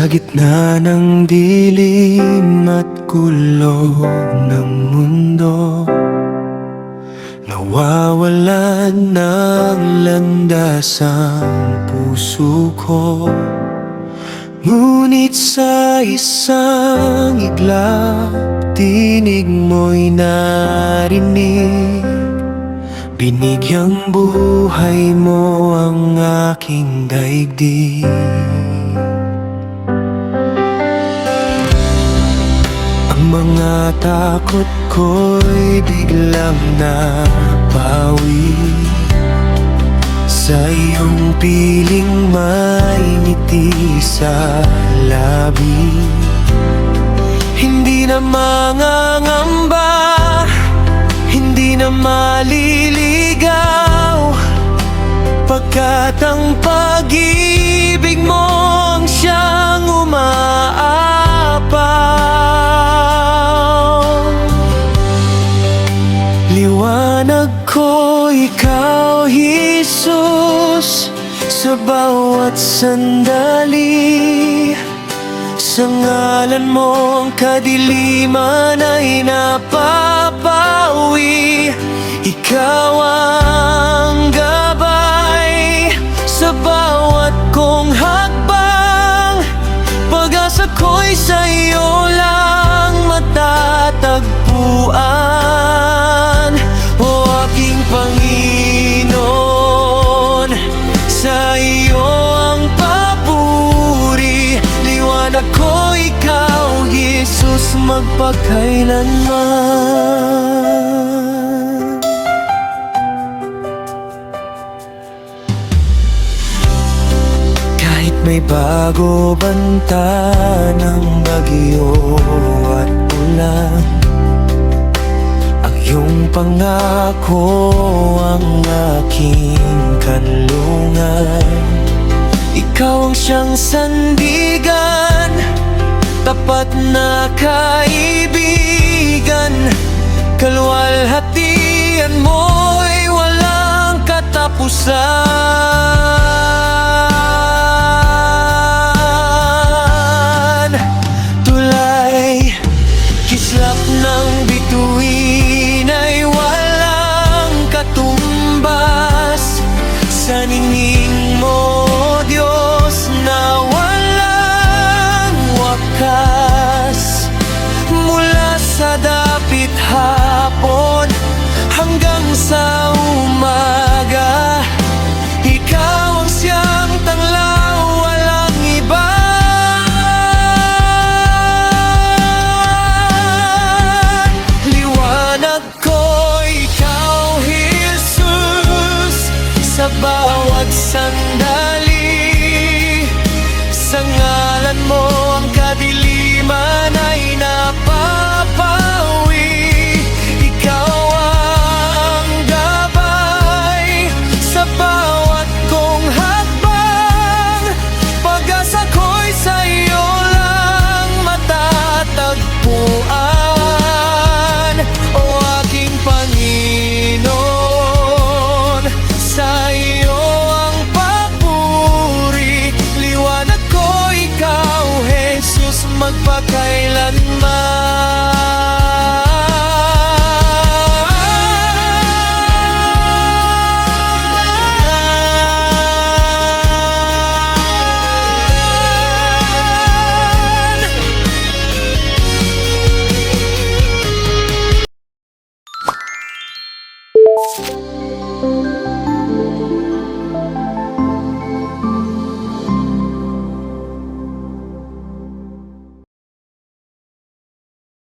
gitna ng dilim at kulog ng mundo, nawawalan ng landas ang puso ko. Ngunit sa isang iglap, tinig mo'y narinig. Binigyang buhay mo ang aking daigdig. Ang mga takot ko'y biglang napawi sa iyong piling may ngiti sa labi. Hindi na mangangamba, hindi na maliligaw, pagkat ang pag-ibig mo ang siyang umaapaw. Liwanag ko, ikaw, Jesus, sa bawat sandali. Sa ngalan mo ang kadiliman ay napapawi. Ikaw ang gabay sa bawat kong hakbang. Pag-asa ko'y sa iyo lang matatagpuan. O aking Panginoon, sa iyo ang papuri. Liwanag ko, ikaw, Jesus, magpakailanman. Kahit may bago banta ng bagyo at ulan, ang iyong pangako ang aking kanlungan. Ikaw ang siyang sandigan, tapat na kaibigan. Kaluwalhatian mo'y walang katapusan. Tulay, kislap ng bituin ay walang katumbas sa ningning mo, Diyos, na walang wakas. Mula sa dapit hapon hanggang sa umaga, ikaw ang siyang tanglaw, walang iba. Liwanag ko, ikaw, Jesus, sa bawat sandali. Sa ngalan mo ang kadiliman ay napapawi. Ikaw ang gabay sa bawat kong hakbang. Pag-asa ko'y sa iyo lang matatagpuan. O aking Panginoon, sa iyo ang papuri. Liwanag ko, ikaw, Jesus, magpakailanman.